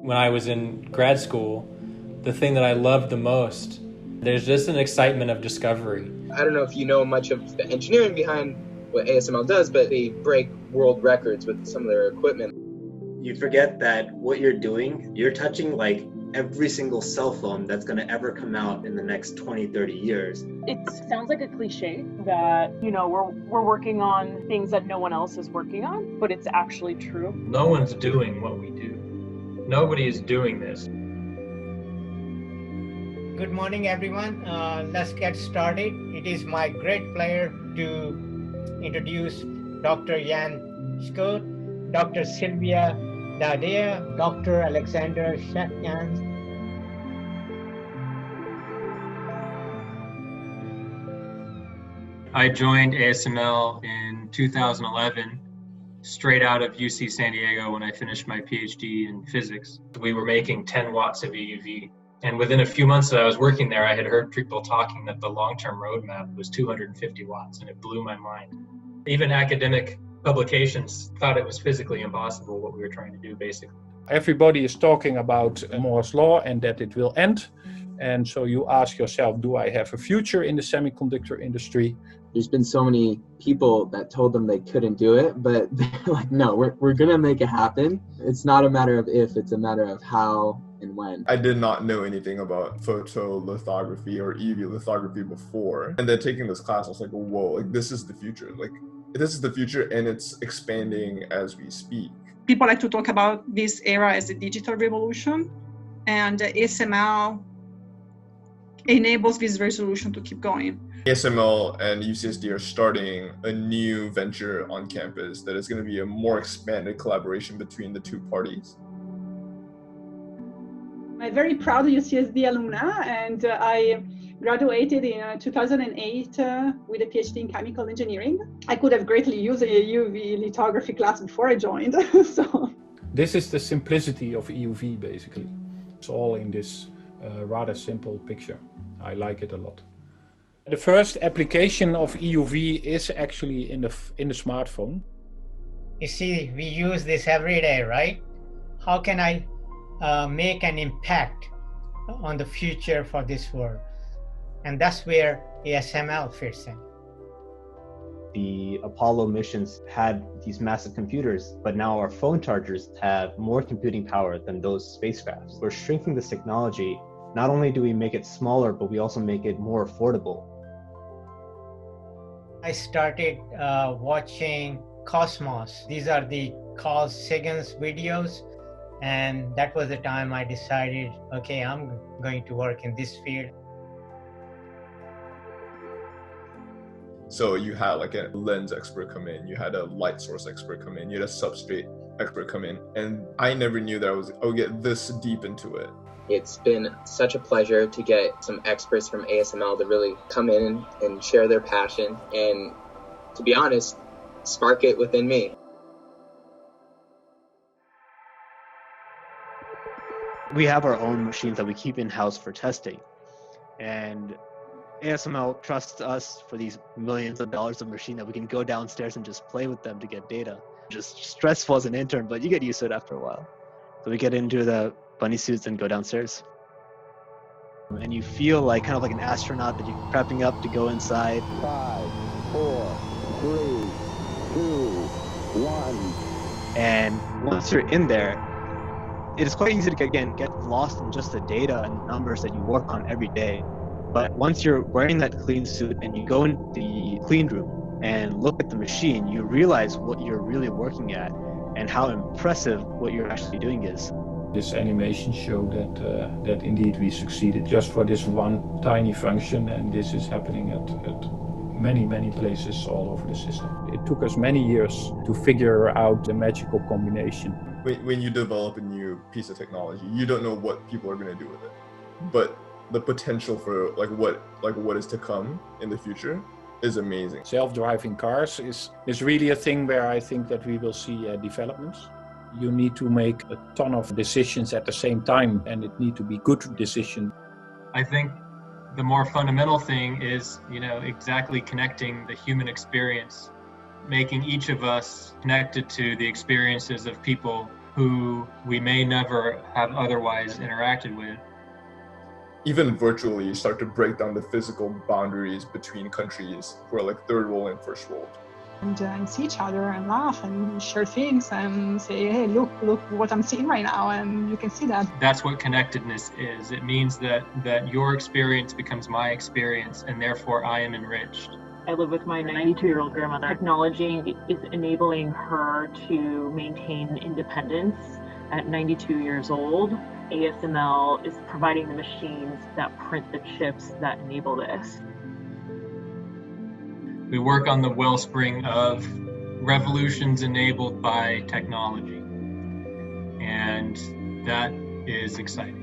When I was in grad school, the thing that I loved the most, there's just an excitement of discovery. I don't know if you know much of the engineering behind what ASML does, but they break world records with some of their equipment. You forget that what you're doing, you're touching like every single cell phone that's going to ever come out in the next 20, 30 years. It sounds like a cliche that, we're working on things that no one else is working on, but it's actually true. No one's doing what we do. Nobody is doing this. Good morning, everyone. Let's get started. It is my great pleasure to introduce Dr. Jan Schoot, Dr. Silvia de Dea, Dr. Alexander Schafgans. I joined ASML in 2011, straight out of UC San Diego when I finished my PhD in physics. We were making 10 watts of EUV. And within a few months that I was working there, I had heard people talking that the long-term roadmap was 250 watts, and it blew my mind. Even academic publications thought it was physically impossible what we were trying to do, basically. Everybody is talking about Moore's law and that it will end. And so you ask yourself, do I have a future in the semiconductor industry? There's been so many people that told them they couldn't do it, but they're like, no, we're going to make it happen. It's not a matter of if, it's a matter of how and when. I did not know anything about photolithography or EUV lithography before. And then taking this class, I was like, whoa, like this is the future. Like this is the future, and it's expanding as we speak. People like to talk about this era as a digital revolution, and ASML enables this resolution to keep going. ASML and UCSD are starting a new venture on campus that is going to be a more expanded collaboration between the two parties. I'm very proud UCSD alumna, and I graduated in 2008 with a PhD in chemical engineering. I could have greatly used a UV lithography class before I joined. So This is the simplicity of EUV, basically. It's all in this rather simple picture. I like it a lot. The first application of EUV is actually in the smartphone. You see, we use this every day, right? How can I make an impact on the future for this world? And that's where ASML fits in. The Apollo missions had these massive computers, but now our phone chargers have more computing power than those spacecrafts. We're shrinking this technology. Not only do we make it smaller, but we also make it more affordable. I started watching Cosmos. These are the Carl Sagan's videos. And that was the time I decided, okay, I'm going to work in this field. So you had like a lens expert come in, you had a light source expert come in, you had a substrate expert come in, and I never knew that I would get this deep into it. It's been such a pleasure to get some experts from ASML to really come in and share their passion and, to be honest, spark it within me. We have our own machines that we keep in-house for testing. And ASML trusts us for these millions of dollars of machine that we can go downstairs and just play with them to get data. Just stressful as an intern, but you get used to it after a while. So we get into the bunny suits and go downstairs. And you feel like kind of like an astronaut that you're prepping up to go inside. 5, 4, 3, 2, 1. And once you're in there, it is quite easy to get lost in just the data and numbers that you work on every day. But once you're wearing that clean suit and you go in the clean room and look at the machine, you realize what you're really working at and how impressive what you're actually doing is. This animation showed that indeed we succeeded just for this one tiny function, and this is happening at many places all over the system. It took us many years to figure out the magical combination. When you develop a new piece of technology, you don't know what people are going to do with it, but the potential for what is to come in the future is amazing. Self-driving cars is really a thing where I think that we will see developments. You need to make a ton of decisions at the same time, and it need to be good decisions. I think the more fundamental thing is, exactly connecting the human experience, making each of us connected to the experiences of people who we may never have otherwise interacted with. Even virtually, you start to break down the physical boundaries between countries who are like third world and first world. And see each other and laugh and share things and say, hey, look what I'm seeing right now, and you can see that. That's what connectedness is. It means that your experience becomes my experience, and therefore I am enriched. I live with my 92-year-old grandmother. Technology is enabling her to maintain independence at 92 years old. ASML is providing the machines that print the chips that enable this. We work on the wellspring of revolutions enabled by technology, and that is exciting.